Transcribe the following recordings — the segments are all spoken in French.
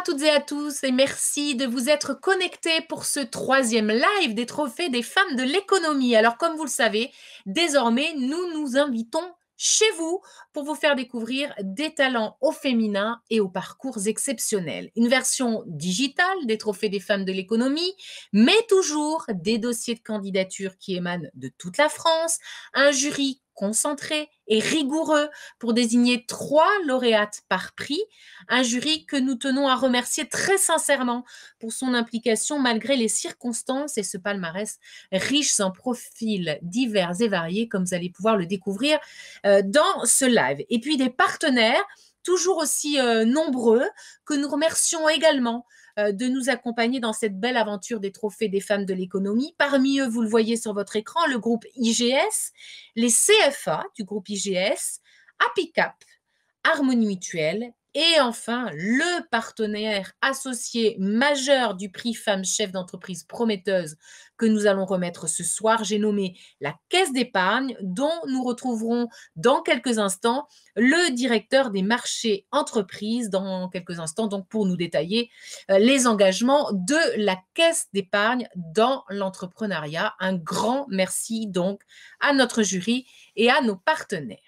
toutes et à tous et merci de vous être connectés pour ce troisième live des trophées des femmes de l'économie. Alors comme vous le savez, désormais nous nous invitons chez vous pour vous faire découvrir des talents au féminin et aux parcours exceptionnels. Une version digitale des trophées des femmes de l'économie, mais toujours des dossiers de candidature qui émanent de toute la France, un jury concentré et rigoureux pour désigner 3 lauréates par prix, un jury que nous tenons à remercier très sincèrement pour son implication malgré les circonstances et ce palmarès riche en profils divers et variés, comme vous allez pouvoir le découvrir dans ce live. Et puis des partenaires toujours aussi nombreux que nous remercions également de nous accompagner dans cette belle aventure des trophées des femmes de l'économie. Parmi eux, vous le voyez sur votre écran, le groupe IGS, les CFA du groupe IGS, Apicap, Harmonie Mutuelle et enfin le partenaire associé majeur du prix Femmes Chefs d'entreprise prometteuses que nous allons remettre ce soir. J'ai nommé la Caisse d'épargne dont nous retrouverons dans quelques instants le directeur des marchés entreprises dans quelques instants donc pour nous détailler les engagements de la Caisse d'épargne dans l'entrepreneuriat. Un grand merci donc à notre jury et à nos partenaires.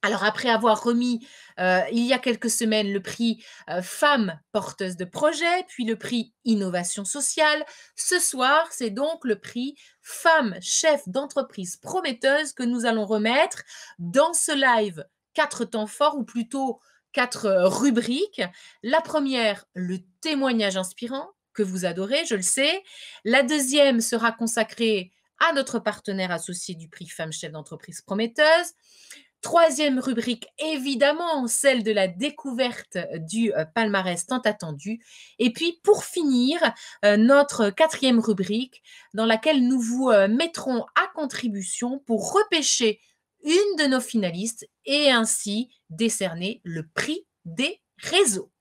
Alors, après avoir remis il y a quelques semaines le prix Femmes porteuses de projet, puis le prix Innovation sociale, ce soir, c'est donc le prix Femmes chefs d'entreprise prometteuses que nous allons remettre dans ce live 4 temps forts, ou plutôt 4 rubriques. La première, le témoignage inspirant, que vous adorez, je le sais. La deuxième sera consacrée à notre partenaire associé du prix Femmes chefs d'entreprise prometteuses. Troisième rubrique, évidemment, celle de la découverte du palmarès tant attendu. Et puis, pour finir, notre quatrième rubrique dans laquelle nous vous mettrons à contribution pour repêcher une de nos finalistes et ainsi décerner le prix des réseaux.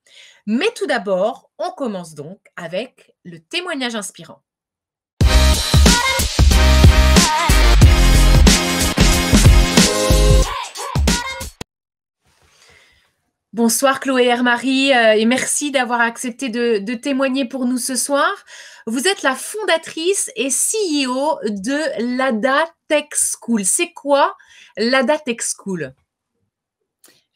Mais tout d'abord, on commence donc avec le témoignage inspirant. Bonsoir Chloé Hermarie et merci d'avoir accepté de témoigner pour nous ce soir. Vous êtes la fondatrice et CEO de l'ADA Tech School. C'est quoi l'ADA Tech School ?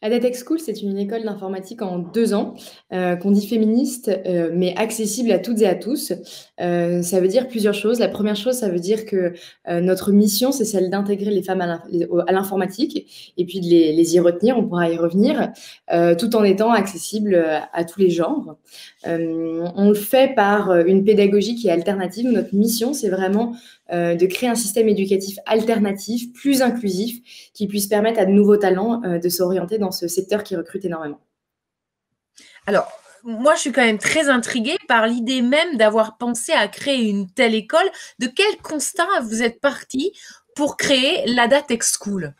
ADA Tech School, c'est une école d'informatique en 2 ans, qu'on dit féministe, mais accessible à toutes et à tous. Ça veut dire plusieurs choses. La première chose, ça veut dire que notre mission, c'est celle d'intégrer les femmes à l'informatique et puis de les y retenir, on pourra y revenir, tout en étant accessible à tous les genres. On le fait par une pédagogie qui est alternative. Notre mission, c'est vraiment de créer un système éducatif alternatif, plus inclusif, qui puisse permettre à de nouveaux talents de s'orienter dans ce secteur qui recrute énormément. Alors, moi, je suis quand même très intriguée par l'idée même d'avoir pensé à créer une telle école. De quel constat vous êtes parti pour créer l'ADA Tech School ?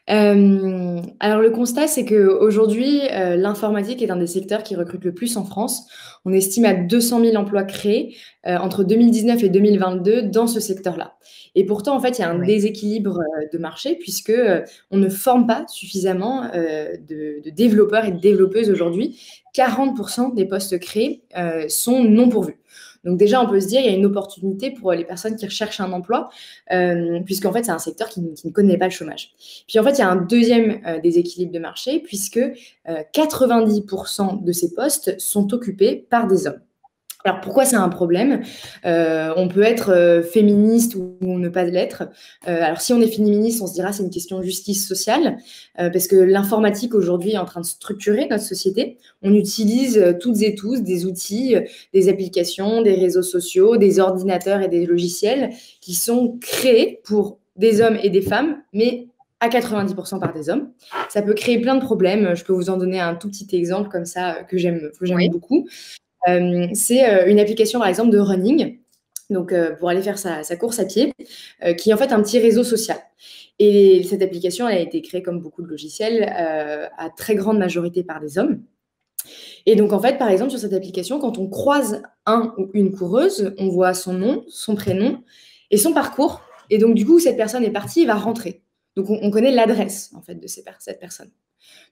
Alors le constat, c'est qu'aujourd'hui, l'informatique est un des secteurs qui recrute le plus en France. On estime à 200 000 emplois créés entre 2019 et 2022 dans ce secteur-là. Et pourtant, en fait, il y a un déséquilibre de marché puisque on ne forme pas suffisamment de développeurs et de développeuses aujourd'hui. 40% des postes créés sont non pourvus. Donc déjà, on peut se dire qu'il y a une opportunité pour les personnes qui recherchent un emploi, puisqu'en fait, c'est un secteur qui ne connaît pas le chômage. Puis en fait, il y a un deuxième déséquilibre de marché, puisque 90% de ces postes sont occupés par des hommes. Alors, pourquoi c'est un problème ? On peut être féministe ou ne pas l'être. Alors, si on est féministe, on se dira c'est une question de justice sociale, parce que l'informatique aujourd'hui est en train de structurer notre société. On utilise toutes et tous des outils, des applications, des réseaux sociaux, des ordinateurs et des logiciels qui sont créés pour des hommes et des femmes, mais à 90% par des hommes. Ça peut créer plein de problèmes. Je peux vous en donner un tout petit exemple comme ça que j'aime beaucoup. C'est une application, par exemple, de running, donc pour aller faire sa course à pied, qui est en fait un petit réseau social. Et cette application, elle a été créée, comme beaucoup de logiciels, à très grande majorité par des hommes. Et donc, en fait, par exemple, sur cette application, quand on croise un ou une coureuse, on voit son nom, son prénom et son parcours. Et donc, du coup, cette personne est partie et va rentrer. Donc, on connaît l'adresse, en fait, de cette personne.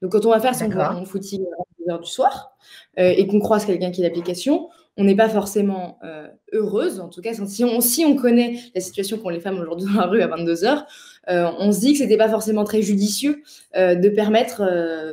Donc, quand on va faire son D'accord. footing à 2 heures du soir et qu'on croise quelqu'un qui a l'application, on n'est pas forcément heureuse. En tout cas, si on connaît la situation qu'ont les femmes aujourd'hui dans la rue à 22 heures, on se dit que c'était pas forcément très judicieux de permettre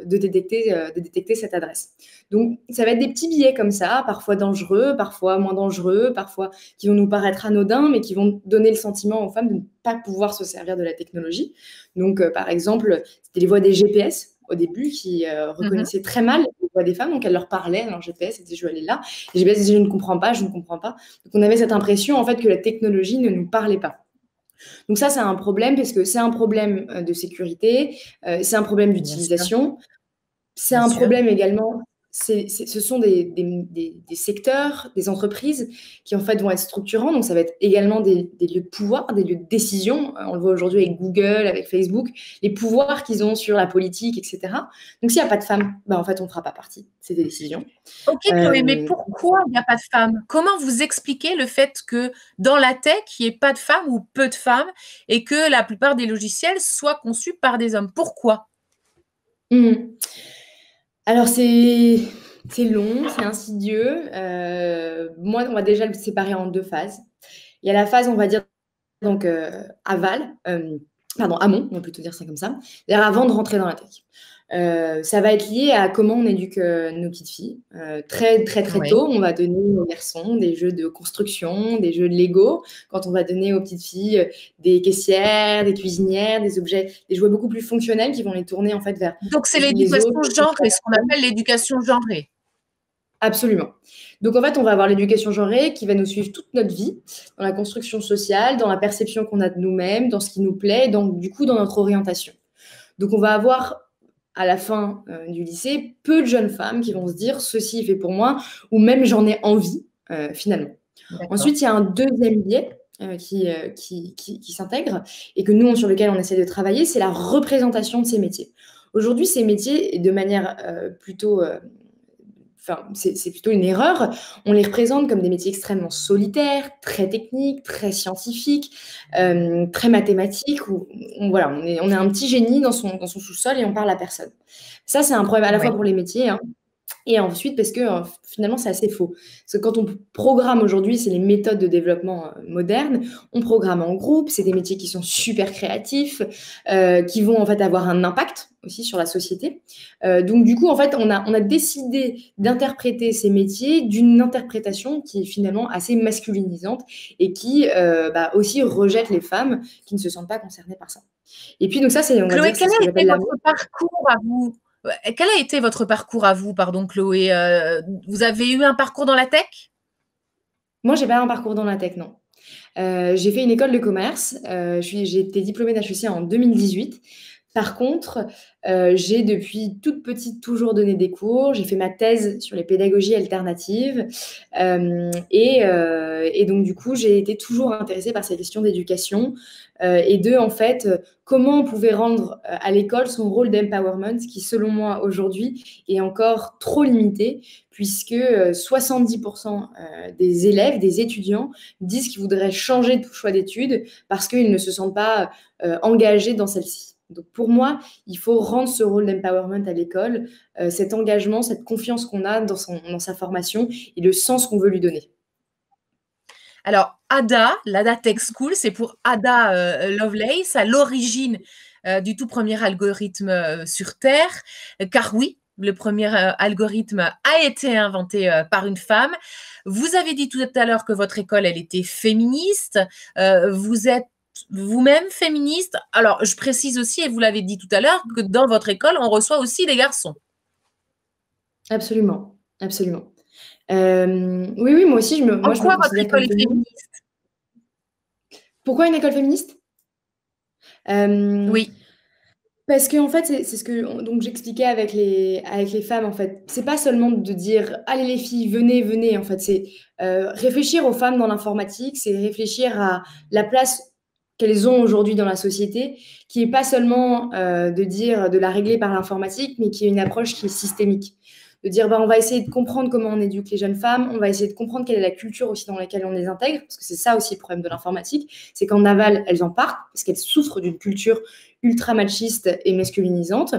de détecter cette adresse. Donc, ça va être des petits billets comme ça, parfois dangereux, parfois moins dangereux, parfois qui vont nous paraître anodins, mais qui vont donner le sentiment aux femmes de ne pas pouvoir se servir de la technologie. Donc, par exemple, c'était les voix des GPS au début qui Mhm. reconnaissaient très mal les voix des femmes, donc elles leur parlaient, leur GPS, elles disaient je vais aller là, et GPS disait je ne comprends pas, je ne comprends pas. Donc on avait cette impression en fait que la technologie ne nous parlait pas. Donc ça, c'est un problème parce que c'est un problème de sécurité, c'est un problème Bien sûr, d'utilisation, c'est bien un sûr. problème également, ce sont des secteurs, des entreprises qui en fait vont être structurants. Donc ça va être également des lieux de pouvoir, des lieux de décision. On le voit aujourd'hui avec Google, avec Facebook, les pouvoirs qu'ils ont sur la politique, etc. Donc s'il n'y a pas de femmes, bah, en fait on ne fera pas partie de ces décisions. Ok, Chloé, mais Euh, pourquoi il n'y a pas de femmes? Comment vous expliquez le fait que dans la tech, il n'y ait pas de femmes ou peu de femmes et que la plupart des logiciels soient conçus par des hommes? Pourquoi? hmm. Alors c'est long, c'est insidieux. Moi, on va déjà le séparer en 2 phases. Il y a la phase, on va dire, donc aval, pardon, amont, on va plutôt dire ça comme ça, c'est-à-dire avant de rentrer dans la tech. Ça va être lié à comment on éduque nos petites filles. Très, très, très Oui, tôt, on va donner aux garçons des jeux de construction, des jeux de Lego. Quand on va donner aux petites filles des caissières, des cuisinières, des objets, des jouets beaucoup plus fonctionnels qui vont les tourner en fait vers donc c'est les l'éducation autres. genrée, ce qu'on appelle l'éducation genrée. Absolument. Donc en fait, on va avoir l'éducation genrée qui va nous suivre toute notre vie, dans la construction sociale, dans la perception qu'on a de nous-mêmes, dans ce qui nous plaît, donc du coup dans notre orientation. Donc on va avoir à la fin du lycée peu de jeunes femmes qui vont se dire ceci est fait pour moi ou même j'en ai envie finalement. D'accord. Ensuite, il y a un deuxième biais qui s'intègre et que nous, sur lequel on essaie de travailler, c'est la représentation de ces métiers. Aujourd'hui, ces métiers, de manière plutôt enfin, c'est plutôt une erreur. On les représente comme des métiers extrêmement solitaires, très techniques, très scientifiques, très mathématiques, où voilà, on est un petit génie dans son sous-sol et on parle à personne. Ça, c'est un problème à la fois Oui. pour les métiers, hein, et ensuite, parce que finalement, c'est assez faux. Parce que quand on programme aujourd'hui, c'est les méthodes de développement modernes. On programme en groupe, c'est des métiers qui sont super créatifs, qui vont en fait avoir un impact aussi sur la société. Donc du coup, en fait, on a décidé d'interpréter ces métiers d'une interprétation qui est finalement assez masculinisante et qui bah, aussi rejette les femmes qui ne se sentent pas concernées par ça. Et puis donc ça, c'est, on va Chloé, dire, c'est quel ce que a été j'appelle l'amour. votre parcours à vous? Quel a été votre parcours à vous, pardon, Chloé? Vous avez eu un parcours dans la tech? Moi, j'ai pas un parcours dans la tech, non. J'ai fait une école de commerce. J'ai été diplômée d'HEC en 2018. Par contre, j'ai depuis toute petite toujours donné des cours. J'ai fait ma thèse sur les pédagogies alternatives. Et donc, du coup, j'ai été toujours intéressée par ces questions d'éducation et de, en fait, comment on pouvait rendre à l'école son rôle d'empowerment, qui, selon moi, aujourd'hui, est encore trop limité, puisque 70% des élèves, des étudiants, disent qu'ils voudraient changer de choix d'études parce qu'ils ne se sentent pas engagés dans celle-ci. Donc pour moi, il faut rendre ce rôle d'empowerment à l'école, cet engagement, cette confiance qu'on a dans sa formation et le sens qu'on veut lui donner. Alors, Ada, l'Ada Tech School, c'est pour Ada Lovelace, à l'origine du tout premier algorithme sur Terre, car oui, le premier algorithme a été inventé par une femme. Vous avez dit tout à l'heure que votre école, elle était féministe. Vous êtes vous-même féministe. Alors, je précise aussi, et vous l'avez dit tout à l'heure, que dans votre école, on reçoit aussi des garçons. Absolument, absolument. Oui, oui, moi aussi, En je me quoi votre considère école comme est féministe. féministe? Pourquoi une école féministe? Euh, Oui, Parce que en fait, c'est ce que donc j'expliquais avec les femmes en fait. C'est pas seulement de dire allez les filles, venez, venez. En fait, c'est réfléchir aux femmes dans l'informatique, c'est réfléchir à la place qu'elles ont aujourd'hui dans la société, qui est pas seulement de dire de la régler par l'informatique, mais qui est une approche qui est systémique. de dire on va essayer de comprendre comment on éduque les jeunes femmes, on va essayer de comprendre quelle est la culture aussi dans laquelle on les intègre, parce que c'est ça aussi le problème de l'informatique, c'est qu'en aval, elles en partent, parce qu'elles souffrent d'une culture ultra machiste et masculinisante.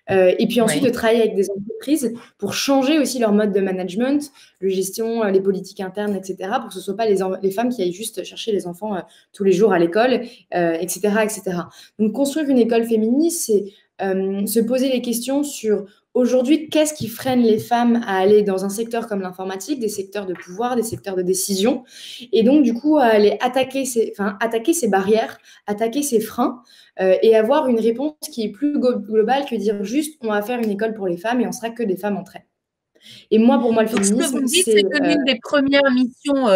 Et puis ensuite, de travailler avec des entreprises pour changer aussi leur mode de management, de gestion, les politiques internes, etc., pour que ce ne soit pas les femmes qui aillent juste chercher les enfants tous les jours à l'école, etc., etc. Donc, construire une école féministe, c'est se poser les questions sur aujourd'hui, qu'est-ce qui freine les femmes à aller dans un secteur comme l'informatique, des secteurs de pouvoir, des secteurs de décision, et donc du coup à aller attaquer ces barrières, attaquer ces freins, et avoir une réponse qui est plus globale que dire juste on va faire une école pour les femmes et on sera que des femmes entre elles. Et moi, pour moi, le féminisme, donc, ce que vous me dites, c'est que l'une des premières missions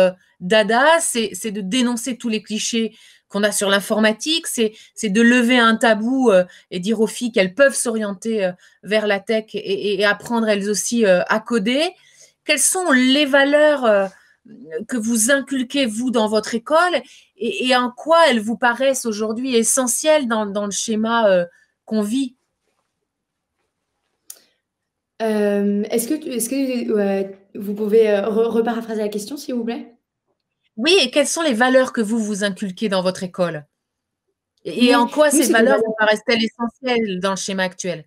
d'Ada, c'est de dénoncer tous les clichés qu'on a sur l'informatique, c'est de lever un tabou et dire aux filles qu'elles peuvent s'orienter vers la tech et apprendre elles aussi à coder. Quelles sont les valeurs que vous inculquez, vous, dans votre école et en quoi elles vous paraissent aujourd'hui essentielles dans le schéma qu'on vit? Est-ce que vous pouvez reparaphraser la question, s'il vous plaît? Oui, et quelles sont les valeurs que vous inculquez dans votre école? Et en quoi ces valeurs vous paraissent-elles essentielles dans le schéma actuel?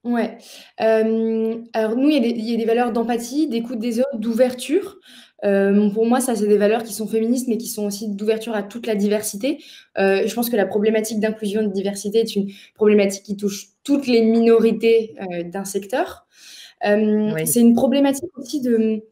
Ouais. Alors nous, il y a des valeurs d'empathie, d'écoute des autres, d'ouverture. Pour moi, ça, c'est des valeurs qui sont féministes, mais qui sont aussi d'ouverture à toute la diversité. Je pense que la problématique d'inclusion et de diversité est une problématique qui touche toutes les minorités d'un secteur. Oui. C'est une problématique aussi de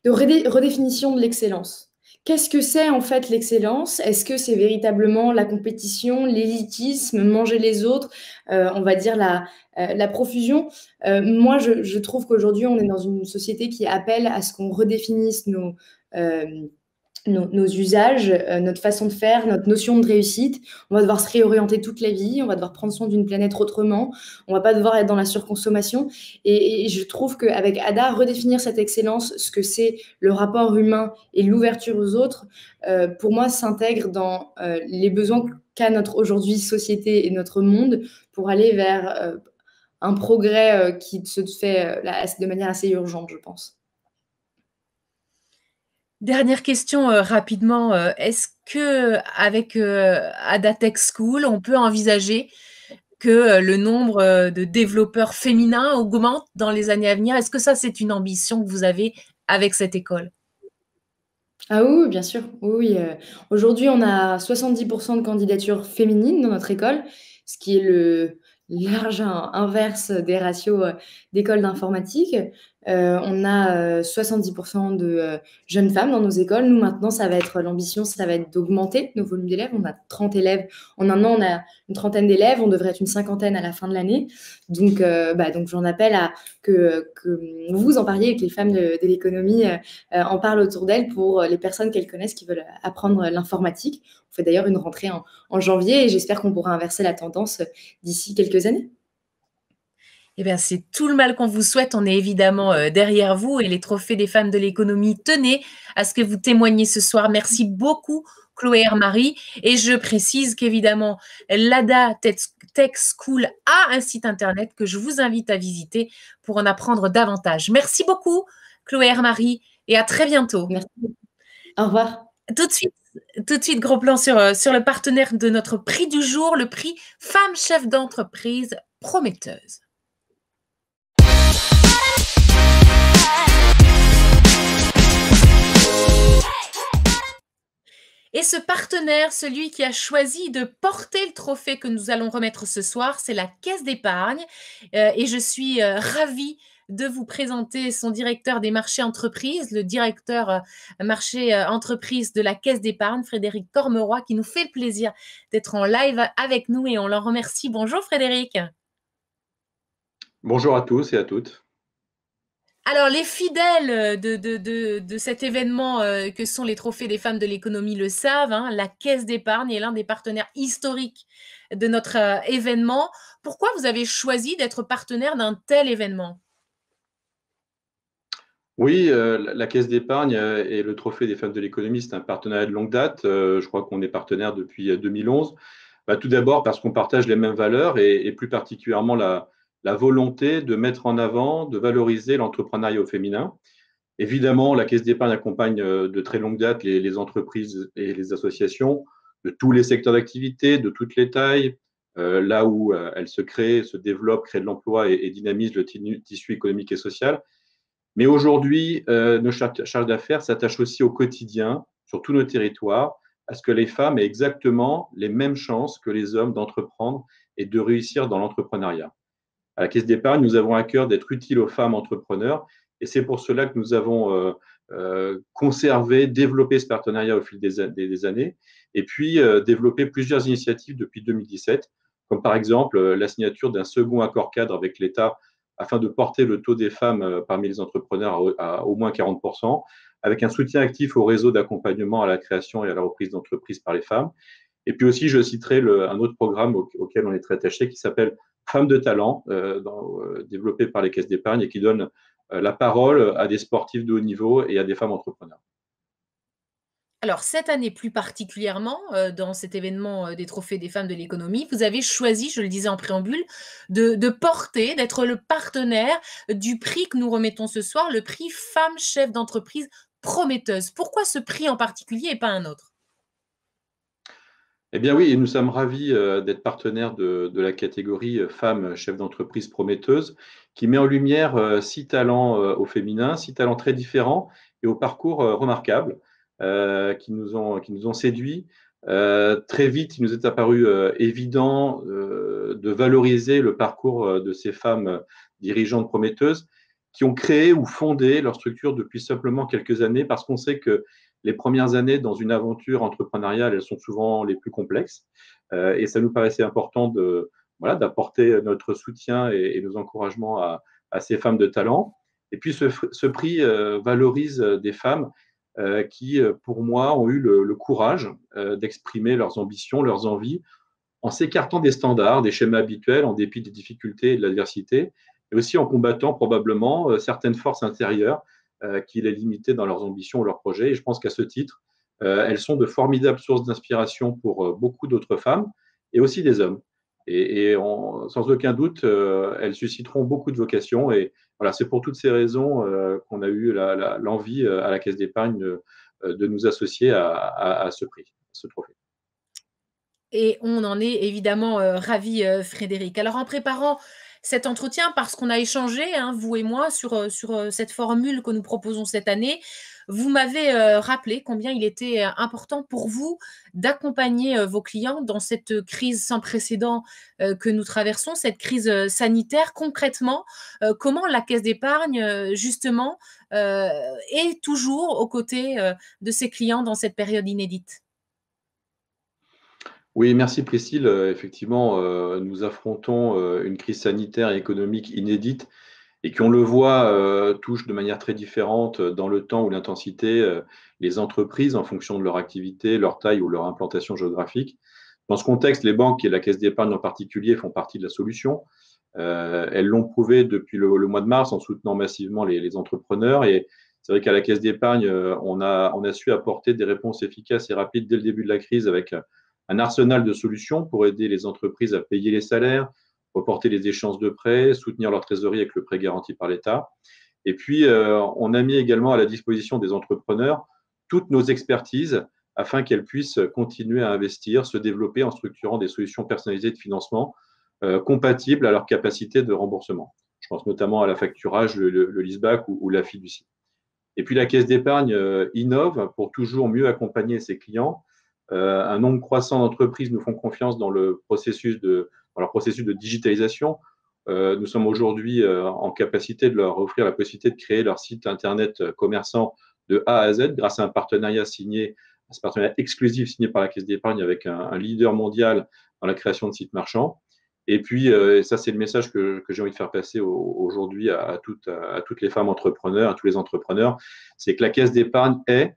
redéfinition de l'excellence. Qu'est-ce que c'est en fait l'excellence? Est-ce que c'est véritablement la compétition, l'élitisme, manger les autres, on va dire la profusion? Moi, je trouve qu'aujourd'hui, on est dans une société qui appelle à ce qu'on redéfinisse nos usages, notre façon de faire, notre notion de réussite. On va devoir se réorienter toute la vie, on va devoir prendre soin d'une planète autrement, on va pas devoir être dans la surconsommation. Et je trouve qu'avec Ada, redéfinir cette excellence, ce que c'est le rapport humain et l'ouverture aux autres, pour moi, s'intègre dans les besoins qu'a notre aujourd'hui société et notre monde pour aller vers un progrès qui se fait de manière assez urgente, je pense. Dernière question rapidement. Est-ce qu'avec Ada Tech School, on peut envisager que le nombre de développeurs féminins augmente dans les années à venir? Est-ce que ça, c'est une ambition que vous avez avec cette école? Ah oui, bien sûr. Oui, aujourd'hui, on a 70% de candidatures féminines dans notre école, ce qui est le large inverse des ratios d'écoles d'informatique. On a 70% de jeunes femmes dans nos écoles. Nous, maintenant, l'ambition, ça va être d'augmenter nos volumes d'élèves. On a 30 élèves. En un an, on a une trentaine d'élèves. On devrait être une cinquantaine à la fin de l'année. Donc j'en appelle à que vous en parliez et que les femmes de l'économie en parlent autour d'elles pour les personnes qu'elles connaissent qui veulent apprendre l'informatique. On fait d'ailleurs une rentrée en janvier et j'espère qu'on pourra inverser la tendance d'ici quelques années. Eh bien, c'est tout le mal qu'on vous souhaite. On est évidemment derrière vous et les trophées des femmes de l'économie. Tenez à ce que vous témoignez ce soir. Merci beaucoup, Chloé Hermary. Et je précise qu'évidemment, l'ADA Tech School a un site internet que je vous invite à visiter pour en apprendre davantage. Merci beaucoup, Chloé Hermary, et à très bientôt. Merci. Au revoir. Tout de suite, gros plan sur le partenaire de notre prix du jour, le prix Femme chef d'entreprise prometteuse. Et ce partenaire, celui qui a choisi de porter le trophée que nous allons remettre ce soir, c'est la Caisse d'épargne. Et je suis ravie de vous présenter son directeur des marchés entreprises, le directeur marché entreprise de la Caisse d'épargne, Frédéric Cormeroy, qui nous fait le plaisir d'être en live avec nous et on l'en remercie. Bonjour Frédéric. Bonjour à tous et à toutes. Alors, les fidèles de cet événement que sont les trophées des femmes de l'économie le savent, hein, la Caisse d'épargne est l'un des partenaires historiques de notre événement. Pourquoi vous avez choisi d'être partenaire d'un tel événement? Oui, la Caisse d'épargne et le trophée des femmes de l'économie, c'est un partenariat de longue date. Je crois qu'on est partenaire depuis 2011. Tout d'abord parce qu'on partage les mêmes valeurs et plus particulièrement la la volonté de mettre en avant, de valoriser l'entrepreneuriat au féminin. Évidemment, la Caisse d'épargne accompagne de très longue date les entreprises et les associations de tous les secteurs d'activité, de toutes les tailles, là où elles se créent, se développent, créent de l'emploi et dynamisent le tissu économique et social. Mais aujourd'hui, nos charges d'affaires s'attachent aussi au quotidien, sur tous nos territoires, à ce que les femmes aient exactement les mêmes chances que les hommes d'entreprendre et de réussir dans l'entrepreneuriat. À la Caisse d'épargne, nous avons à cœur d'être utiles aux femmes entrepreneurs et c'est pour cela que nous avons conservé, développé ce partenariat au fil des années et puis développé plusieurs initiatives depuis 2017, comme par exemple la signature d'un second accord cadre avec l'État afin de porter le taux des femmes parmi les entrepreneurs à au moins 40%, avec un soutien actif au réseau d'accompagnement à la création et à la reprise d'entreprises par les femmes. Et puis aussi, je citerai un autre programme auquel on est très attaché qui s'appelle Femmes de talent, développé par les caisses d'épargne et qui donne la parole à des sportifs de haut niveau et à des femmes entrepreneurs. Alors cette année plus particulièrement, dans cet événement, des trophées des femmes de l'économie, vous avez choisi, je le disais en préambule, de porter, d'être le partenaire du prix que nous remettons ce soir, le prix Femmes chefs d'entreprise prometteuses. Pourquoi ce prix en particulier et pas un autre? Eh bien oui, et nous sommes ravis d'être partenaires de la catégorie Femmes chefs d'entreprise prometteuses, qui met en lumière 6 talents au féminin, 6 talents très différents et au parcours remarquable, qui nous ont séduits. Très vite, il nous est apparu évident de valoriser le parcours de ces femmes dirigeantes prometteuses qui ont créé ou fondé leur structure depuis simplement quelques années parce qu'on sait que les premières années dans une aventure entrepreneuriale, elles sont souvent les plus complexes. Et ça nous paraissait important d'apporter notre soutien et nos encouragements à ces femmes de talent. Et puis, ce prix valorise des femmes qui, pour moi, ont eu le courage d'exprimer leurs ambitions, leurs envies, en s'écartant des standards, des schémas habituels, en dépit des difficultés et de l'adversité, et aussi en combattant probablement certaines forces intérieures qui les limitaient dans leurs ambitions ou leurs projets. Et je pense qu'à ce titre, elles sont de formidables sources d'inspiration pour beaucoup d'autres femmes et aussi des hommes. Sans aucun doute, elles susciteront beaucoup de vocations. Et voilà, c'est pour toutes ces raisons qu'on a eu l'envie à la Caisse d'épargne de nous associer à ce prix, à ce trophée. Et on en est évidemment, ravis, Frédéric. Alors en préparant cet entretien, parce qu'on a échangé, hein, vous et moi, sur cette formule que nous proposons cette année, vous m'avez, rappelé combien il était, important pour vous d'accompagner, vos clients dans cette crise sans précédent, que nous traversons, cette crise, sanitaire. Concrètement, comment la Caisse d'épargne, justement, est toujours aux côtés, de ses clients dans cette période inédite? Oui, merci Priscille. Effectivement, nous affrontons une crise sanitaire et économique inédite et qui, on le voit, touche de manière très différente dans le temps ou l'intensité les entreprises en fonction de leur activité, leur taille ou leur implantation géographique. Dans ce contexte, les banques et la Caisse d'épargne en particulier font partie de la solution. Elles l'ont prouvé depuis le mois de mars en soutenant massivement les entrepreneurs. Et c'est vrai qu'à la Caisse d'épargne, on a su apporter des réponses efficaces et rapides dès le début de la crise avec un arsenal de solutions pour aider les entreprises à payer les salaires, reporter les échéances de prêts, soutenir leur trésorerie avec le prêt garanti par l'État. Et puis, on a mis également à la disposition des entrepreneurs toutes nos expertises afin qu'elles puissent continuer à investir, se développer en structurant des solutions personnalisées de financement compatibles à leur capacité de remboursement. Je pense notamment à la facturage, le leaseback ou la fiducie. Et puis, la Caisse d'épargne innove pour toujours mieux accompagner ses clients. Un nombre croissant d'entreprises nous font confiance dans leur processus de digitalisation. Nous sommes aujourd'hui en capacité de leur offrir la possibilité de créer leur site internet commerçant de A à Z grâce à un partenariat exclusif signé par la Caisse d'épargne avec un leader mondial dans la création de sites marchands. Et puis, ça, c'est le message que j'ai envie de faire passer aujourd'hui à toutes les femmes entrepreneurs, à tous les entrepreneurs, c'est que la Caisse d'épargne est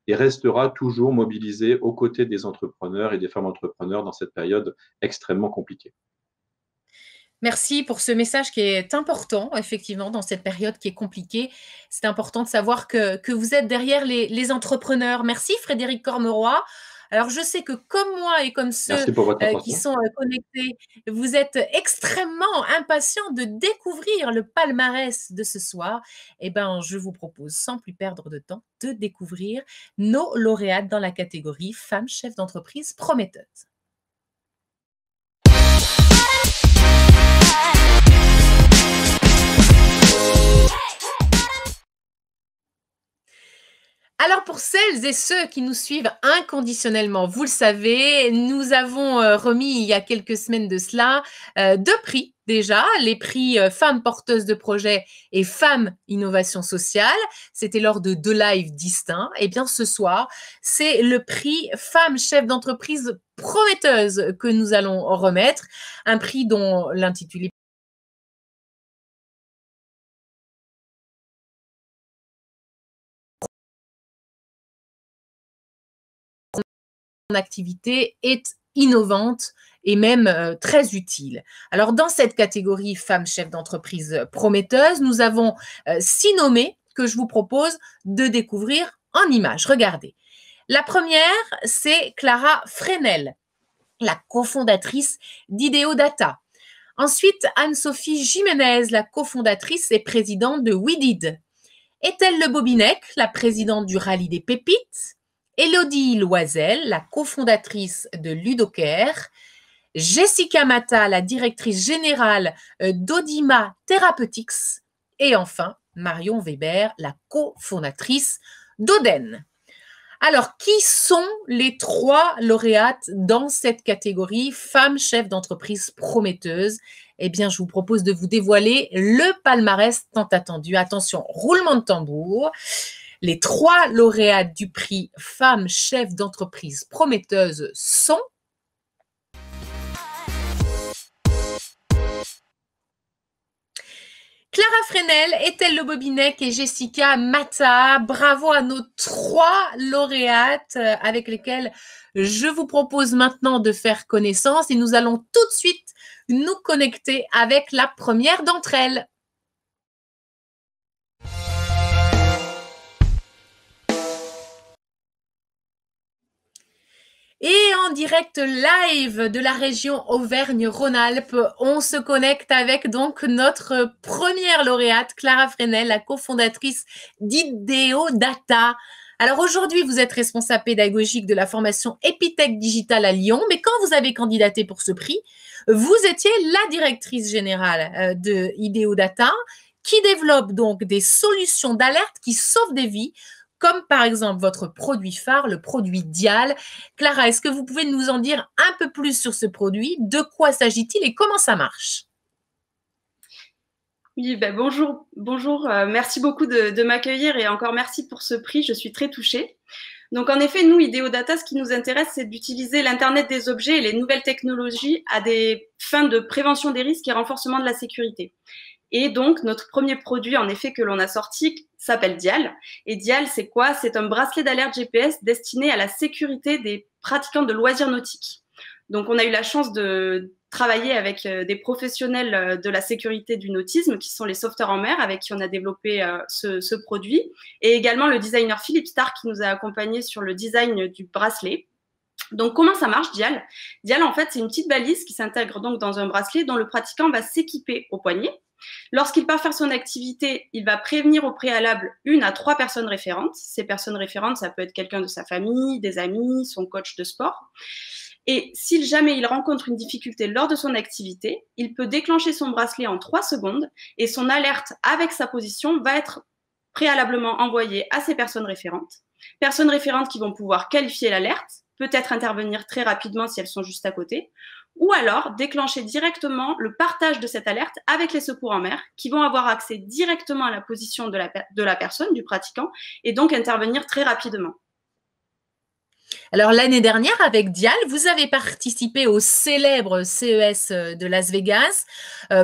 et restera toujours mobilisée aux côtés des entrepreneurs et des femmes entrepreneurs dans cette période extrêmement compliquée. Merci pour ce message qui est important, effectivement, dans cette période qui est compliquée. C'est important de savoir que vous êtes derrière les entrepreneurs. Merci Frédéric Cormeroy. Alors, je sais que comme moi et comme ceux Merci pour votre qui attention. sont connectés, vous êtes extrêmement impatients de découvrir le palmarès de ce soir. Eh bien, je vous propose, sans plus perdre de temps, de découvrir nos lauréates dans la catégorie femmes chefs d'entreprise prometteuses. Alors pour celles et ceux qui nous suivent inconditionnellement, vous le savez, nous avons remis il y a quelques semaines de cela 2 prix déjà, les prix Femmes porteuses de projets et Femmes innovation sociale. C'était lors de 2 lives distincts. Et bien ce soir, c'est le prix Femmes chefs d'entreprise prometteuses que nous allons remettre, un prix dont l'intitulé activité est innovante et même très utile. Alors, dans cette catégorie femmes chefs d'entreprise prometteuses, nous avons 6 nommées que je vous propose de découvrir en images. Regardez. La première, c'est Clara Fresnel, la cofondatrice d'Ideodata. Ensuite, Anne-Sophie Jiménez, la cofondatrice et présidente de WeDid. Ethel Le Bobinec, la présidente du Rallye des Pépites. Élodie Loisel, la cofondatrice de Ludocare, Jessica Mata, la directrice générale d'Odima Therapeutics, et enfin Marion Weber, la cofondatrice d'Oden. Alors, qui sont les 3 lauréates dans cette catégorie femmes chefs d'entreprise prometteuses? Eh bien, je vous propose de vous dévoiler le palmarès tant attendu. Attention, roulement de tambour. Les 3 lauréates du prix Femmes chefs d'entreprise prometteuses sont Clara Fresnel, Ethel Le Bobinec et Jessica Mata. Bravo à nos 3 lauréates avec lesquelles je vous propose maintenant de faire connaissance et nous allons tout de suite nous connecter avec la première d'entre elles. Et en direct live de la région Auvergne-Rhône-Alpes, on se connecte avec donc notre première lauréate, Clara Fresnel, la cofondatrice d'Ideodata. Alors aujourd'hui, vous êtes responsable pédagogique de la formation Epitech Digital à Lyon, mais quand vous avez candidaté pour ce prix, vous étiez la directrice générale de Ideodata, qui développe donc des solutions d'alerte qui sauvent des vies, comme par exemple votre produit phare, le produit Dial. Clara, est-ce que vous pouvez nous en dire un peu plus sur ce produit? De quoi s'agit-il et comment ça marche? Oui, bonjour. Merci beaucoup de m'accueillir et encore merci pour ce prix. Je suis très touchée. Donc, en effet, nous, Ideodata, ce qui nous intéresse, c'est d'utiliser l'Internet des objets et les nouvelles technologies à des fins de prévention des risques et renforcement de la sécurité. Et donc, notre premier produit, en effet, que l'on a sorti s'appelle Dial. Et Dial, c'est quoi? C'est un bracelet d'alerte GPS destiné à la sécurité des pratiquants de loisirs nautiques. Donc, on a eu la chance de travailler avec des professionnels de la sécurité du nautisme, qui sont les sauveteurs en mer, avec qui on a développé ce produit, et également le designer Philippe Starr, qui nous a accompagnés sur le design du bracelet. Donc, comment ça marche, Dial? Dial, en fait, c'est une petite balise qui s'intègre donc dans un bracelet dont le pratiquant va s'équiper au poignet. Lorsqu'il part faire son activité, il va prévenir au préalable 1 à 3 personnes référentes. Ces personnes référentes, ça peut être quelqu'un de sa famille, des amis, son coach de sport. Et si jamais il rencontre une difficulté lors de son activité, il peut déclencher son bracelet en 3 secondes et son alerte avec sa position va être préalablement envoyée à ces personnes référentes. Personnes référentes qui vont pouvoir qualifier l'alerte, peut-être intervenir très rapidement si elles sont juste à côté, ou alors déclencher directement le partage de cette alerte avec les secours en mer qui vont avoir accès directement à la position de la personne, du pratiquant, et donc intervenir très rapidement. Alors, l'année dernière, avec Dial, vous avez participé au célèbre CES de Las Vegas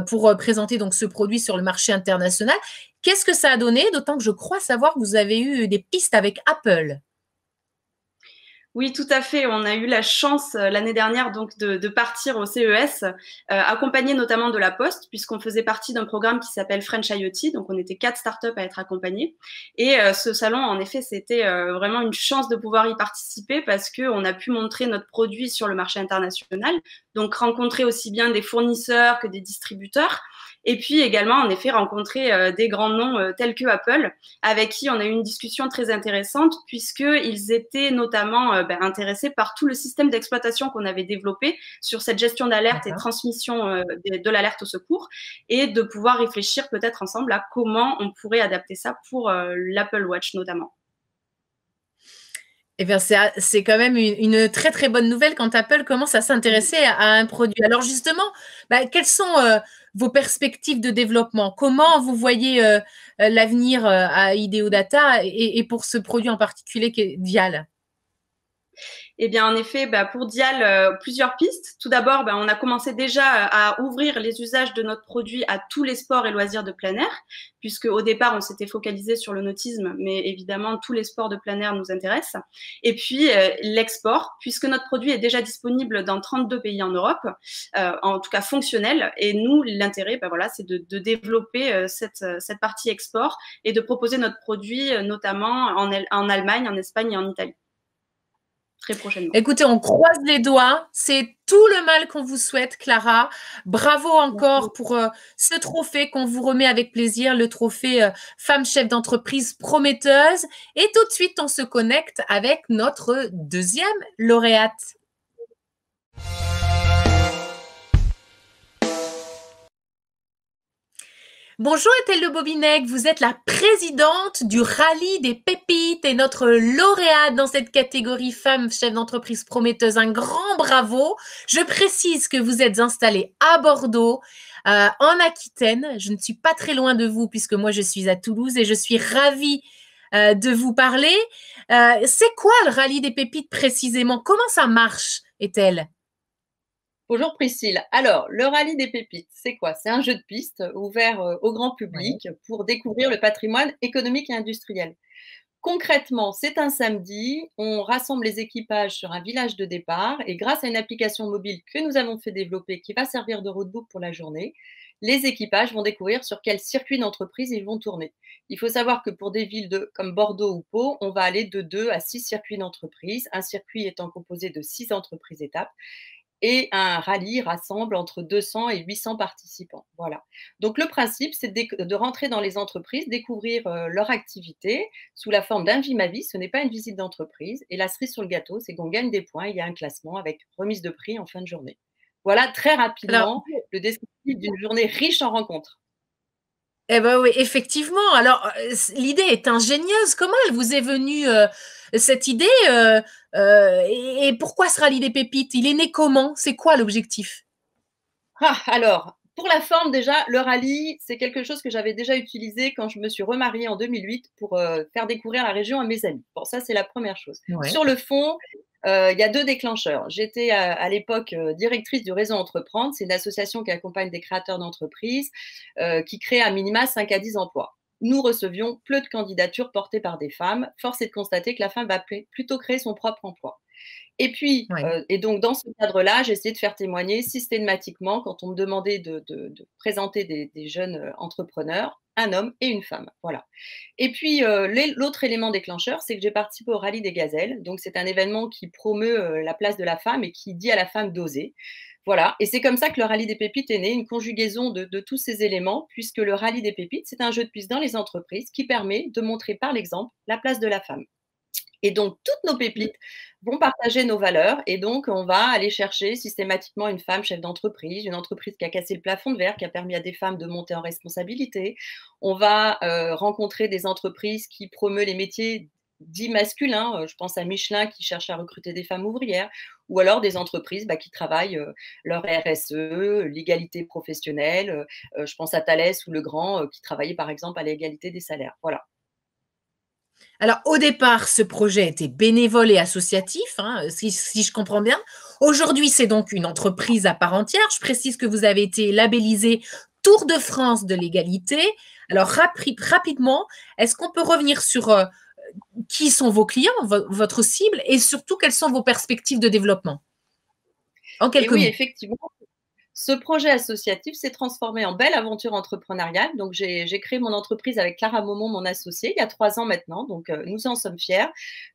pour présenter donc ce produit sur le marché international. Qu'est-ce que ça a donné? D'autant que je crois savoir que vous avez eu des pistes avec Apple. Oui, tout à fait. On a eu la chance l'année dernière donc de partir au CES, accompagné notamment de la Poste, puisqu'on faisait partie d'un programme qui s'appelle French IoT. Donc, on était 4 startups à être accompagnés. Et ce salon, en effet, c'était vraiment une chance de pouvoir y participer parce qu'on a pu montrer notre produit sur le marché international. Donc, rencontrer aussi bien des fournisseurs que des distributeurs. Et puis également, en effet, rencontrer des grands noms tels que Apple, avec qui on a eu une discussion très intéressante, puisqu'ils étaient notamment intéressés par tout le système d'exploitation qu'on avait développé sur cette gestion d'alerte et transmission de l'alerte au secours, et de pouvoir réfléchir peut-être ensemble à comment on pourrait adapter ça pour l'Apple Watch notamment. Eh bien, c'est quand même une très, très bonne nouvelle quand Apple commence à s'intéresser à un produit. Alors justement, quelles sont vos perspectives de développement? Comment vous voyez l'avenir à IDEO Data et pour ce produit en particulier qui est Dial? Eh bien, en effet, pour Dial, plusieurs pistes. Tout d'abord, on a commencé déjà à ouvrir les usages de notre produit à tous les sports et loisirs de plein air, puisque au départ, on s'était focalisé sur le nautisme, mais évidemment, tous les sports de plein air nous intéressent. Et puis, l'export, puisque notre produit est déjà disponible dans 32 pays en Europe, en tout cas fonctionnel. Et nous, l'intérêt, c'est de développer cette partie export et de proposer notre produit notamment en Allemagne, en Espagne et en Italie. Très prochainement. Écoutez, on croise les doigts. C'est tout le mal qu'on vous souhaite, Clara. Bravo encore pour ce trophée qu'on vous remet avec plaisir, le trophée Femme chef d'entreprise prometteuse. Et tout de suite, on se connecte avec notre deuxième lauréate. Bonjour Ethel de Bobinec, vous êtes la présidente du Rallye des Pépites et notre lauréate dans cette catégorie femme chef d'entreprise prometteuse. Un grand bravo. Je précise que vous êtes installée à Bordeaux, en Aquitaine. Je ne suis pas très loin de vous puisque moi je suis à Toulouse et je suis ravie de vous parler. C'est quoi le Rallye des Pépites précisément? Comment ça marche, Ethel? Bonjour Priscille. Alors, le Rallye des Pépites, c'est quoi? C'est un jeu de piste ouvert au grand public pour découvrir le patrimoine économique et industriel. Concrètement, c'est un samedi, on rassemble les équipages sur un village de départ et grâce à une application mobile que nous avons fait développer qui va servir de roadbook pour la journée, les équipages vont découvrir sur quel circuit d'entreprise ils vont tourner. Il faut savoir que pour des villes comme Bordeaux ou Pau, on va aller de 2 à 6 circuits d'entreprise, un circuit étant composé de 6 entreprises étapes. Et un rallye rassemble entre 200 et 800 participants. Voilà. Donc, le principe, c'est de rentrer dans les entreprises, découvrir leur activité sous la forme d'un vie ma vie. Ce n'est pas une visite d'entreprise. Et la cerise sur le gâteau, c'est qu'on gagne des points. Il y a un classement avec remise de prix en fin de journée. Voilà très rapidement le descriptif d'une journée riche en rencontres. Eh bien oui, effectivement. Alors, l'idée est ingénieuse. Comment elle vous est venue, cette idée et pourquoi ce Rallye des Pépites? Il est né comment? C'est quoi l'objectif? Alors, pour la forme déjà, le rallye, c'est quelque chose que j'avais déjà utilisé quand je me suis remariée en 2008 pour faire découvrir la région à mes amis. Bon, ça, c'est la première chose. Ouais. Sur le fond, il y a 2 déclencheurs. J'étais à l'époque directrice du réseau Entreprendre. C'est une association qui accompagne des créateurs d'entreprises qui crée à minima 5 à 10 emplois. Nous recevions peu de candidatures portées par des femmes. Force est de constater que la femme va plutôt créer son propre emploi. Et puis, et donc dans ce cadre-là, j'ai essayé de faire témoigner systématiquement quand on me demandait de présenter des jeunes entrepreneurs, un homme et une femme. Voilà. Et puis, l'autre élément déclencheur, c'est que j'ai participé au Rallye des Gazelles. Donc, c'est un événement qui promeut la place de la femme et qui dit à la femme d'oser. Voilà. Et c'est comme ça que le Rallye des Pépites est né, une conjugaison de tous ces éléments, puisque le Rallye des Pépites, c'est un jeu de piste dans les entreprises qui permet de montrer par l'exemple la place de la femme. Et donc, toutes nos pépites vont partager nos valeurs et donc, on va aller chercher systématiquement une femme chef d'entreprise, une entreprise qui a cassé le plafond de verre, qui a permis à des femmes de monter en responsabilité. On va rencontrer des entreprises qui promeuvent les métiers dits masculins. Je pense à Michelin qui cherche à recruter des femmes ouvrières ou alors des entreprises qui travaillent leur RSE, l'égalité professionnelle. Je pense à Thales ou Legrand qui travaillait par exemple à l'égalité des salaires. Voilà. Alors, au départ, ce projet était bénévole et associatif, si je comprends bien. Aujourd'hui, c'est donc une entreprise à part entière. Je précise que vous avez été labellisé Tour de France de l'égalité. Alors, rapidement, est-ce qu'on peut revenir sur qui sont vos clients, votre cible, et surtout, quelles sont vos perspectives de développement? En quelques mots. Oui, effectivement. Ce projet associatif s'est transformé en belle aventure entrepreneuriale. Donc, j'ai créé mon entreprise avec Clara Momon, mon associée, il y a 3 ans maintenant. Donc, nous en sommes fiers.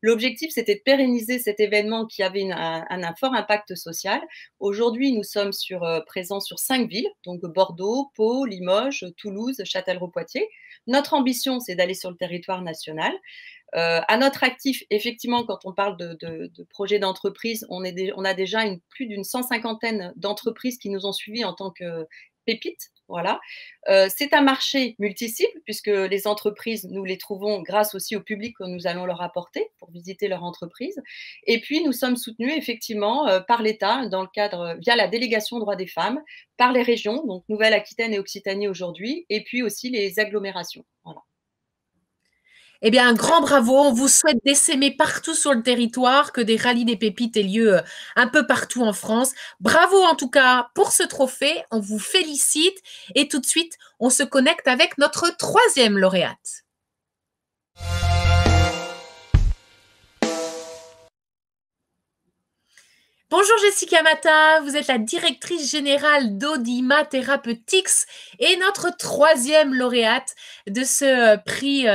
L'objectif, c'était de pérenniser cet événement qui avait un fort impact social. Aujourd'hui, nous sommes présents sur 5 villes, donc Bordeaux, Pau, Limoges, Toulouse, Châtellerault-Poitiers. Notre ambition, c'est d'aller sur le territoire national. À notre actif, effectivement, quand on parle de projets d'entreprise, on a déjà plus d'une 150aine d'entreprises qui nous ont suivis en tant que pépites. Voilà. C'est un marché multi-cible puisque les entreprises, nous les trouvons grâce aussi au public que nous allons leur apporter pour visiter leur entreprise. Et puis, nous sommes soutenus effectivement par l'État dans le cadre, via la délégation droits des femmes, par les régions, donc Nouvelle-Aquitaine et Occitanie aujourd'hui, et puis aussi les agglomérations. Voilà. Eh bien, un grand bravo. On vous souhaite d'essaimer partout sur le territoire, que des rallyes des pépites aient lieu un peu partout en France. Bravo en tout cas pour ce trophée. On vous félicite. Et tout de suite, on se connecte avec notre 3e lauréate. Bonjour Jessica Mata, vous êtes la directrice générale d'Audima Therapeutics et notre 3e lauréate de ce prix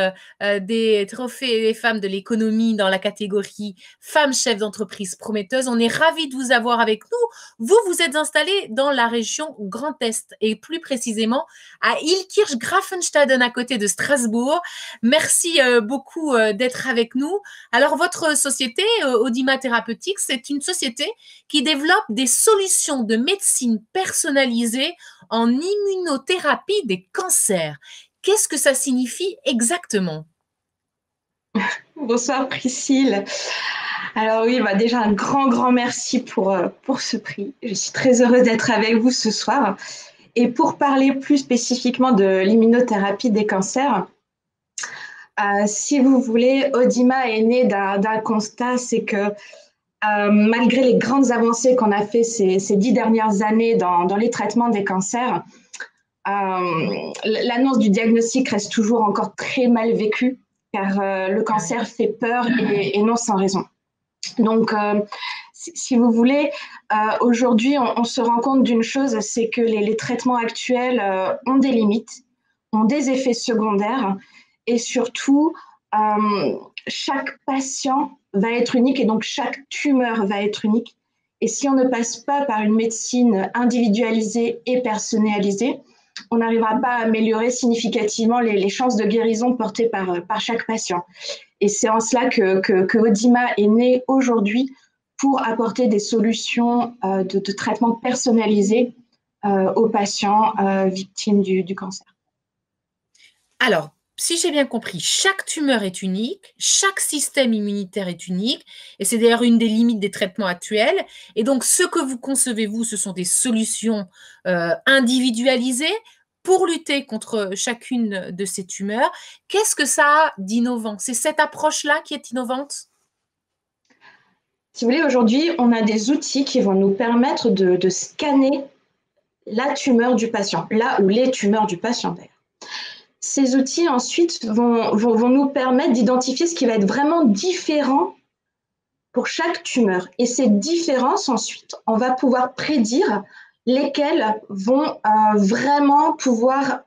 des trophées des femmes de l'économie dans la catégorie femmes chefs d'entreprise prometteuses. On est ravis de vous avoir avec nous. Vous êtes installée dans la région Grand Est et plus précisément à Illkirch-Grafenstaden à côté de Strasbourg. Merci beaucoup d'être avec nous. Alors votre société, Audima Therapeutics, c'est une société qui développe des solutions de médecine personnalisée en immunothérapie des cancers. Qu'est-ce que ça signifie exactement? Bonsoir Priscille. Alors oui, déjà un grand merci pour ce prix. Je suis très heureuse d'être avec vous ce soir. Et pour parler plus spécifiquement de l'immunothérapie des cancers, si vous voulez, Audima est né d'un constat, c'est que malgré les grandes avancées qu'on a fait ces 10 dernières années dans les traitements des cancers, l'annonce du diagnostic reste toujours encore très mal vécue car le cancer fait peur et non sans raison. Donc, si vous voulez, aujourd'hui, on se rend compte d'une chose, c'est que les traitements actuels ont des limites, ont des effets secondaires et surtout, chaque patient va être unique et donc chaque tumeur va être unique. Et si on ne passe pas par une médecine individualisée et personnalisée, on n'arrivera pas à améliorer significativement les chances de guérison portées par chaque patient. Et c'est en cela que Audima est né aujourd'hui pour apporter des solutions de traitement personnalisé aux patients victimes du cancer. Alors, si j'ai bien compris, chaque tumeur est unique, chaque système immunitaire est unique, et c'est d'ailleurs une des limites des traitements actuels. Et donc, ce que vous concevez, vous, ce sont des solutions individualisées pour lutter contre chacune de ces tumeurs. Qu'est-ce que ça a d'innovant? C'est cette approche-là qui est innovante? Si vous voulez, aujourd'hui, on a des outils qui vont nous permettre de scanner la tumeur du patient, là où les tumeurs du patient d'ailleurs. Ces outils ensuite vont nous permettre d'identifier ce qui va être vraiment différent pour chaque tumeur. Et ces différences ensuite, on va pouvoir prédire lesquelles vont vraiment pouvoir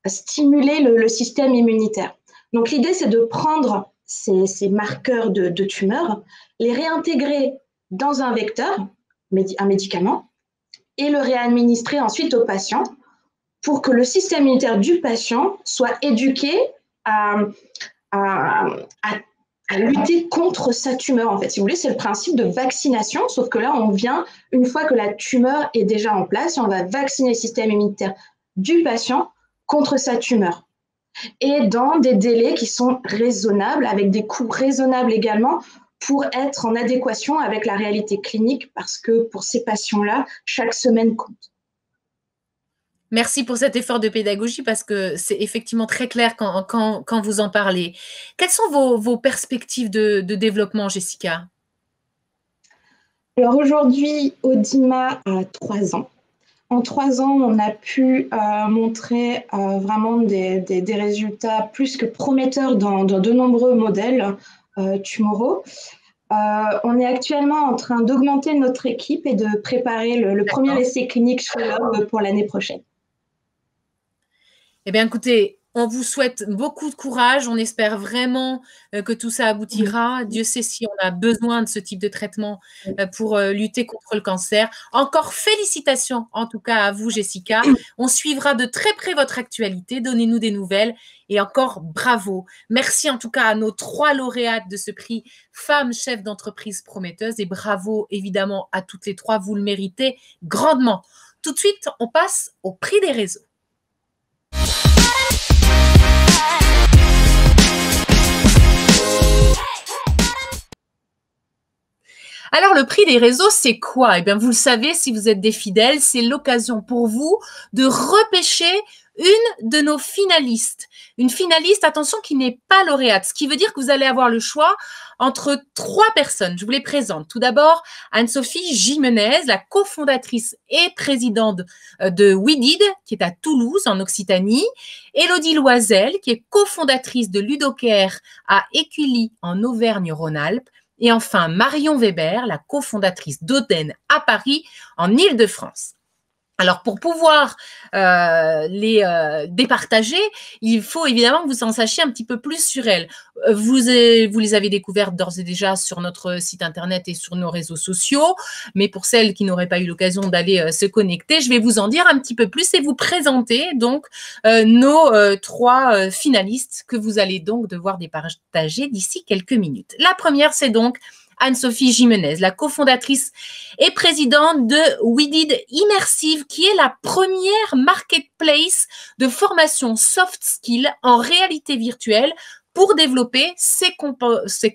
stimuler le système immunitaire. Donc l'idée, c'est de prendre ces marqueurs de tumeurs, les réintégrer dans un vecteur, un médicament, et le réadministrer ensuite au patient pour que le système immunitaire du patient soit éduqué à lutter contre sa tumeur. En fait, si vous voulez, c'est le principe de vaccination, sauf que là, on vient, une fois que la tumeur est déjà en place, on va vacciner le système immunitaire du patient contre sa tumeur. Et dans des délais qui sont raisonnables, avec des coûts raisonnables également, pour être en adéquation avec la réalité clinique, parce que pour ces patients-là, chaque semaine compte. Merci pour cet effort de pédagogie parce que c'est effectivement très clair quand vous en parlez. Quelles sont vos perspectives de développement, Jessica? Alors aujourd'hui, Audima a 3 ans. En 3 ans, on a pu montrer vraiment des résultats plus que prometteurs dans de nombreux modèles tumoraux. On est actuellement en train d'augmenter notre équipe et de préparer le premier essai clinique sur l'homme pour l'année prochaine. Eh bien, écoutez, on vous souhaite beaucoup de courage. On espère vraiment que tout ça aboutira. Dieu sait si on a besoin de ce type de traitement pour lutter contre le cancer. Encore félicitations, en tout cas, à vous, Jessica. On suivra de très près votre actualité. Donnez-nous des nouvelles. Et encore bravo. Merci en tout cas à nos 3 lauréates de ce prix Femmes chefs d'entreprise prometteuses. Et bravo évidemment à toutes les 3. Vous le méritez grandement. Tout de suite, on passe au prix des réseaux. Alors, le prix des réseaux, c'est quoi? Eh bien, vous le savez, si vous êtes des fidèles, c'est l'occasion pour vous de repêcher une de nos finalistes. Une finaliste, attention, qui n'est pas lauréate, ce qui veut dire que vous allez avoir le choix entre 3 personnes. Je vous les présente. Tout d'abord, Anne-Sophie Gimenez, la cofondatrice et présidente de We Did, qui est à Toulouse, en Occitanie. Élodie Loisel, qui est cofondatrice de Ludocare à Écully, en Auvergne-Rhône-Alpes. Et enfin, Marion Weber, la cofondatrice d'Oden à Paris, en Île-de-France. Alors, pour pouvoir les départager, il faut évidemment que vous en sachiez un petit peu plus sur elles. Vous les avez découvertes d'ores et déjà sur notre site internet et sur nos réseaux sociaux, mais pour celles qui n'auraient pas eu l'occasion d'aller se connecter, je vais vous en dire un petit peu plus et vous présenter donc nos 3 finalistes que vous allez donc devoir départager d'ici quelques minutes. La première, c'est donc Anne-Sophie Gimenez, la cofondatrice et présidente de We Did Immersive, qui est la première marketplace de formation soft skill en réalité virtuelle pour développer ses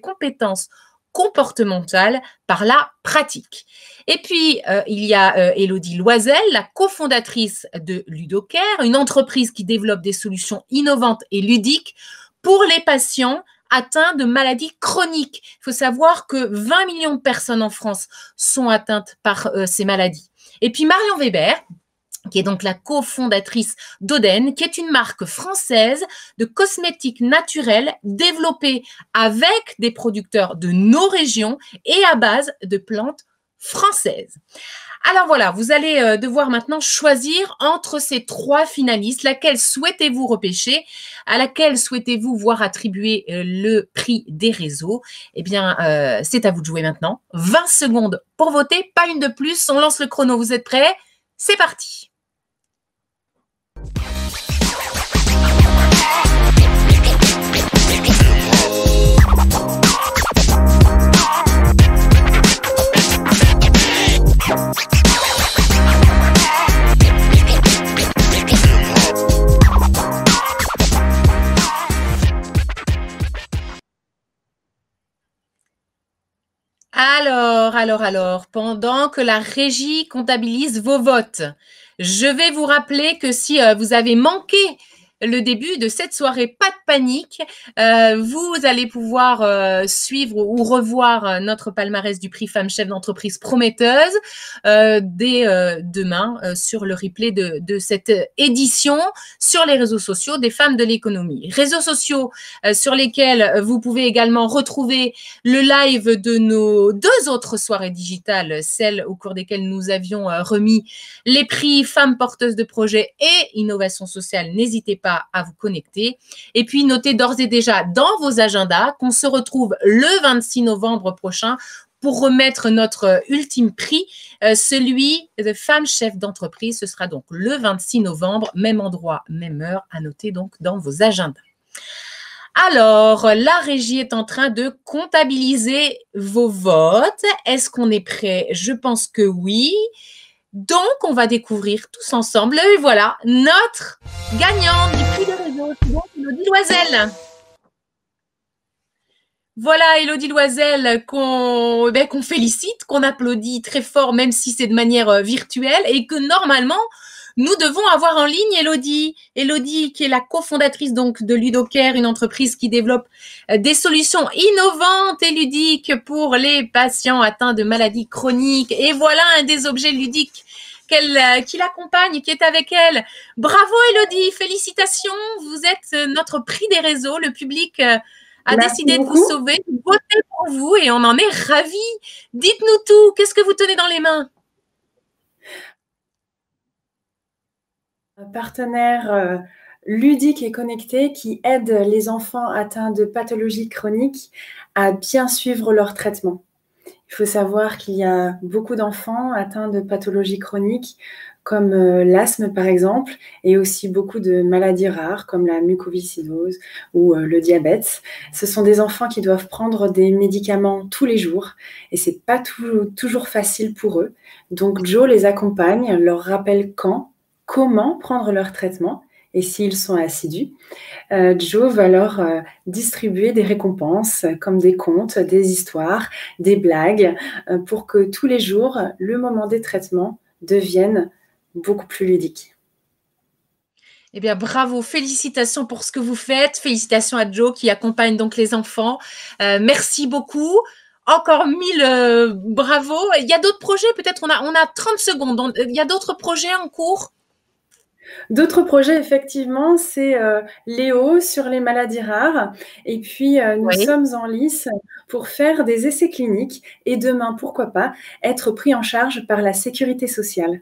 compétences comportementales par la pratique. Et puis, il y a Élodie Loisel, la cofondatrice de Ludocare, une entreprise qui développe des solutions innovantes et ludiques pour les patients atteints de maladies chroniques. Il faut savoir que 20 millions de personnes en France sont atteintes par ces maladies. Et puis Marion Weber, qui est donc la cofondatrice d'Oden, qui est une marque française de cosmétiques naturels développée avec des producteurs de nos régions et à base de plantes françaises. Alors voilà, vous allez devoir maintenant choisir entre ces 3 finalistes. Laquelle souhaitez-vous repêcher? À laquelle souhaitez-vous voir attribuer le prix des réseaux? Eh bien, c'est à vous de jouer maintenant. 20 secondes pour voter, pas une de plus. On lance le chrono, vous êtes prêts? C'est parti! Alors, pendant que la régie comptabilise vos votes, je vais vous rappeler que si vous avez manqué le début de cette soirée, pas de panique, vous allez pouvoir suivre ou revoir notre palmarès du prix Femmes Chefs d'entreprise prometteuse dès demain sur le replay de cette édition sur les réseaux sociaux des femmes de l'économie. Réseaux sociaux sur lesquels vous pouvez également retrouver le live de nos 2 autres soirées digitales, celles au cours desquelles nous avions remis les prix Femmes porteuses de projets et Innovation sociale. N'hésitez pas à vous connecter. Et puis, notez d'ores et déjà dans vos agendas qu'on se retrouve le 26 novembre prochain pour remettre notre ultime prix, celui de Femmes Chefs d'entreprise. Ce sera donc le 26 novembre, même endroit, même heure, à noter donc dans vos agendas. Alors, la régie est en train de comptabiliser vos votes. Est-ce qu'on est prêt? Je pense que oui. Donc, on va découvrir tous ensemble. Et voilà, notre gagnante du prix de réseau, c'est donc Élodie Loisel. Voilà, Élodie Loisel, qu'on félicite, qu'on applaudit très fort, même si c'est de manière virtuelle, et que normalement, nous devons avoir en ligne Élodie. Élodie, qui est la cofondatrice donc de Ludocare, une entreprise qui développe des solutions innovantes et ludiques pour les patients atteints de maladies chroniques. Et voilà un des objets ludiques qui l'accompagne, qui est avec elle. Bravo Elodie, félicitations, vous êtes notre prix des réseaux, le public a décidé de vous sauver, votez pour vous et on en est ravis. Dites-nous tout, qu'est-ce que vous tenez dans les mains? Un partenaire ludique et connecté qui aide les enfants atteints de pathologies chroniques à bien suivre leur traitement. Il faut savoir qu'il y a beaucoup d'enfants atteints de pathologies chroniques comme l'asthme par exemple, et aussi beaucoup de maladies rares comme la mucoviscidose ou le diabète. Ce sont des enfants qui doivent prendre des médicaments tous les jours et c'est pas toujours facile pour eux. Donc Jo les accompagne, leur rappelle quand, comment prendre leur traitement et s'ils sont assidus. Jo va leur distribuer des récompenses comme des contes, des histoires, des blagues pour que tous les jours, le moment des traitements devienne beaucoup plus ludique. Eh bien, bravo, félicitations pour ce que vous faites. Félicitations à Jo qui accompagne donc les enfants. Merci beaucoup. Encore 1000 bravo. Il y a d'autres projets, peut-être on a 30 secondes. Il y a d'autres projets en cours? D'autres projets, effectivement, c'est Léo sur les maladies rares. Et puis, nous sommes en lice pour faire des essais cliniques et demain, pourquoi pas, être pris en charge par la sécurité sociale.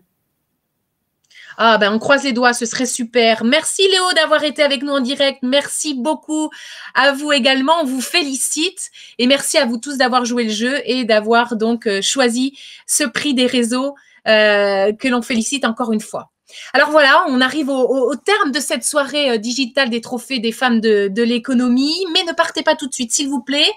Ah ben on croise les doigts, ce serait super. Merci Léo d'avoir été avec nous en direct. Merci beaucoup à vous également. On vous félicite et merci à vous tous d'avoir joué le jeu et d'avoir donc choisi ce prix des réseaux que l'on félicite encore une fois. Alors voilà, on arrive au terme de cette soirée digitale des trophées des femmes de l'économie, mais ne partez pas tout de suite, s'il vous plaît.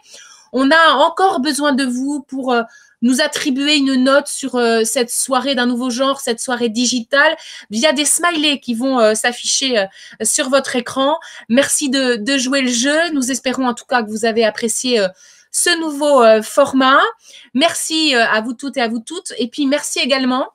On a encore besoin de vous pour nous attribuer une note sur cette soirée d'un nouveau genre, cette soirée digitale, via des smileys qui vont s'afficher sur votre écran. Merci de jouer le jeu. Nous espérons en tout cas que vous avez apprécié ce nouveau format. Merci à vous toutes et à vous toutes. Et puis, merci également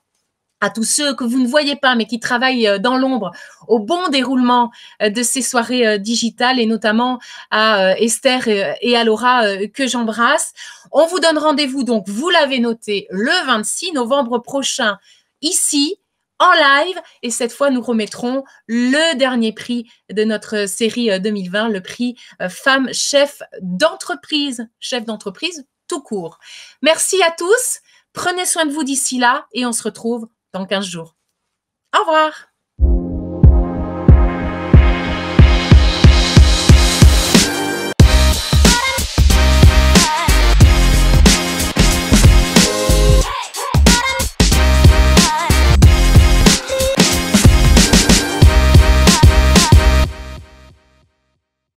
à tous ceux que vous ne voyez pas, mais qui travaillent dans l'ombre au bon déroulement de ces soirées digitales, et notamment à Esther et à Laura que j'embrasse. On vous donne rendez-vous, donc vous l'avez noté, le 26 novembre prochain, ici, en live, et cette fois, nous remettrons le dernier prix de notre série 2020, le prix Femme Chef d'entreprise tout court. Merci à tous, prenez soin de vous d'ici là, et on se retrouve dans 15 jours. Au revoir.